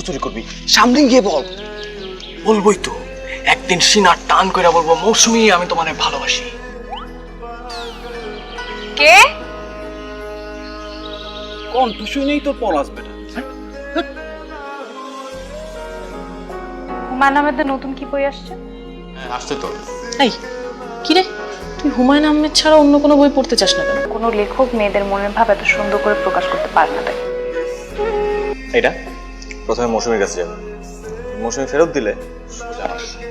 লুকোচুরি করবি? সামনে গিয়ে বল। বলবোই তো, একদিন সিনার টান করে বলবো, মৌসুমী আমি তোমারে ভালোবাসি। কে? কণ্ঠ শুনেই তোর পল আসবে না। হুমায়ুন আহমেদের নতুন কি বই আসছে? হ্যাঁ আসছে তো। এই কি রে, তুই হুমায়ুন আহমেদ ছাড়া অন্য কোনো বই পড়তে চাস না কেন? কোনো লেখক মেয়েদের মনের ভাব এত সুন্দর করে প্রকাশ করতে পারে না তাই। এটা প্রথমে মৌসুমীর কাছে যাবে, মৌসুমী ফেরত দিলে সোজা আমার কাছে।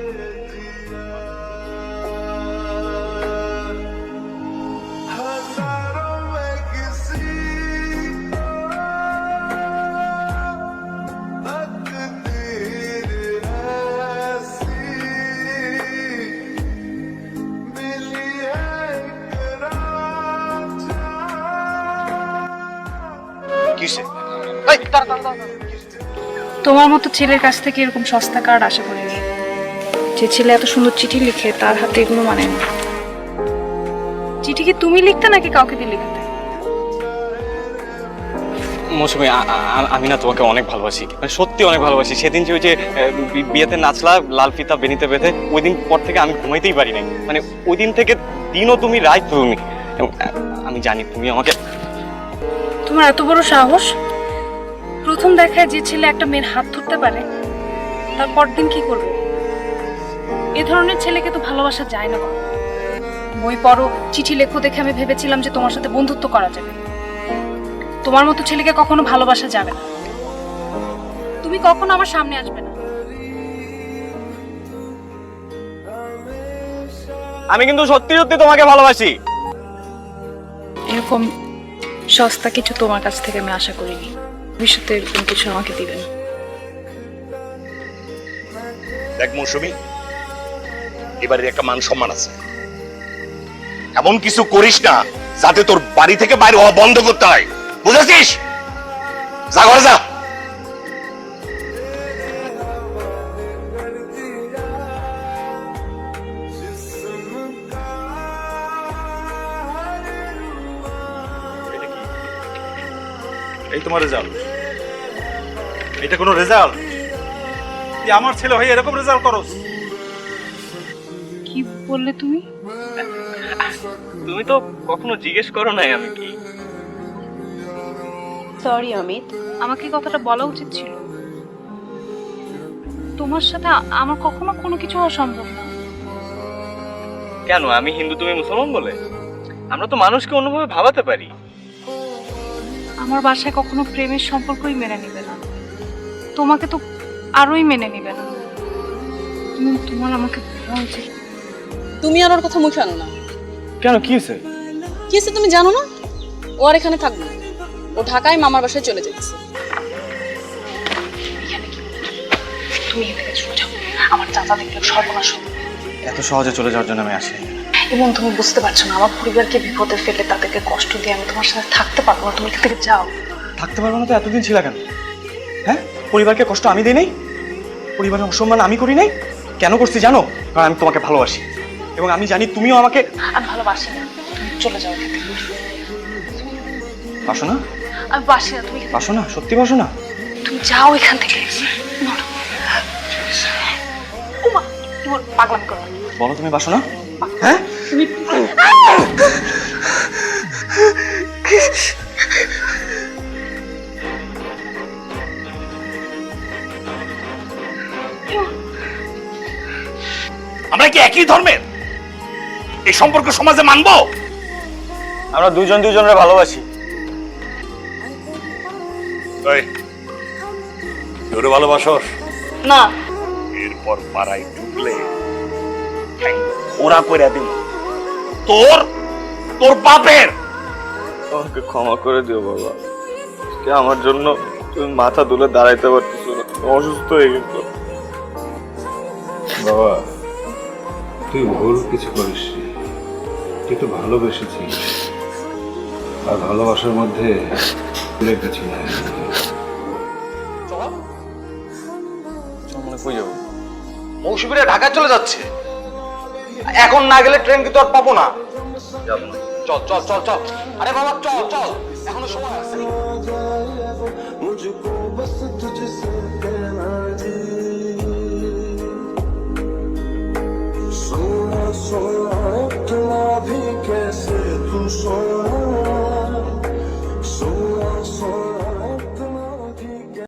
কিসে? এই দাঁড়া দাঁড়া দাঁড়া। তোমার মতো ছেলের কাছ থেকে এরকম সস্তা কার্ড আশা করিনি। যে ছেলে এত সুন্দর চিঠি লিখে তার হাতে এগুলো মানে না। চিঠি কি তুমি লিখতে নাকি কাউকে দিয়ে লিখতে? মৌসুমী আমি না তোমাকে অনেক ভালোবাসি, মানে সত্যি অনেক ভালোবাসি। সেদিন যে ওই যে বিয়েতে নাচলা লাল ফিতা বেনিতে বেঁধে, ওই দিন পর থেকে আমি ঘুমাইতেই পারি নাই। মানে ওই দিন থেকে দিনও তুমি রাত তুমি। আমি জানি তুমি আমাকে। তোমার এত বড় সাহস! প্রথম দেখায় যে ছেলে একটা মেয়ের হাত ধরতে পারে, তারপর দিন কি করবে? এ ধরনের ছেলেকে তো ভালোবাসা যায় না। বই পড়ো, চিঠি লেখো দেখে আমি ভেবেছিলাম যে তোমার সাথে বন্ধুত্ব করা যাবে। তোমার মতো ছেলেকে কখনো ভালোবাসা যাবে না। তুমি কখনো আমার সামনে আসবে না। আমি কিন্তু সত্যি সত্যি তোমাকে ভালোবাসি। এরকম সস্তা কিছু তোমার কাছ থেকে আমি আশা করিনি। ভবিষ্যতে এরকম কিছু আমাকে দিবে না। দেখ মৌসুমী, এবারে একটা মান সম্মান আছে, এমন কিছু করিস না যাতে তোর বাড়ি থেকে বাইরে হওয়া বন্ধ করতে হয়, বুঝেছিস? যা ঘরে যা। এই তোমার রেজাল্ট? এটা কোনো রেজাল্ট? তুই আমার ছেলে হয়ে এরকম রেজাল্ট করস? কি বললে তুমি? তুমি তো কখনো জিজ্ঞেস করো নাই আমি কি। সরি অমিত, আমাকে কথাটা বলা উচিত ছিল। তোমার সাথে আমার কখনো কোনো কিছু হওয়া সম্ভব না। কেন? আমি হিন্দু, তুমি মুসলমান বলে? আমরা তো মানুষকে অন্যভাবে ভাবাতে পারি। আমার বাসায় কখনো প্রেমের সম্পর্কই মেনে নিবে না। তোমাকে তো আরোই মেনে নিবে না। তোমার আমাকে বলা উচিত। তুমি আর ওর কথা মুখে আনো না। কেন, কি হয়েছে? কি হয়েছে তুমি জানো না? ও আর এখানে থাকবে না, ও ঢাকায় মামার বাসায় চলে যাচ্ছে। তুমি এখান থেকে চলে যাও, আমার চাচা দেখলে সর্বনাশ হবে। এত সহজে চলে যাওয়ার জন্য আমি আসি। এবং তুমি বুঝতে পারছো না, আমার পরিবারকে বিপদে ফেলে তাদেরকে কষ্ট দিয়ে আমি তোমার সাথে থাকতে পারবো না। তুমি এখান থেকে যাও। থাকতে পারবো না তো এতদিন ছিল কেন? হ্যাঁ, পরিবারকে কষ্ট আমি দিই নাই, পরিবারের অসম্মান আমি করি নাই। কেন করছি জানো? কারণ আমি তোমাকে ভালোবাসি এবং আমি জানি তুমিও আমাকে। আমি ভালোবাসি না, তুমি চলে যাও এখান থেকে। বাসো না? আমি বাসি না, তুমি বাসো না? সত্যি বাসো না? তুমি যাও এখান থেকে। ওমা, তোমার পাগলামি করো। বলো তুমি বাসো না? হ্যাঁ তুমি আমরা কি একই ধর্মের? এই সম্পর্ক সমাজে মানবো? আমরা দুজন দুজনের ভালোবাসি। তোরে ভালোবাসস না, এরপর পাড়ায় ঢুকলে ওরা করে দিল তোর তোর বাপের। আমাকে ক্ষমা করে দিও বাবা, আমার জন্য তুমি মাথা তুলে দাঁড়াইতে পারতেছো না, অসুস্থ হয়ে গেছো। বাবা, তুই ভুল কিছু করিস, তুই তো ভালোবেসেছিস, আর ভালোবাসার মধ্যে ভুলের কিছু নাই। মৌসুমীরা ঢাকায় চলে যাচ্ছে, এখন না গেলে ট্রেন কিন্তু আর পাবো না। চল চল চল চল, আরে বাবা চল চল। এখনো সময় আছে। मुझको बस तुझसे कहना जी सोना सोना इतना भी कैसे तू सोना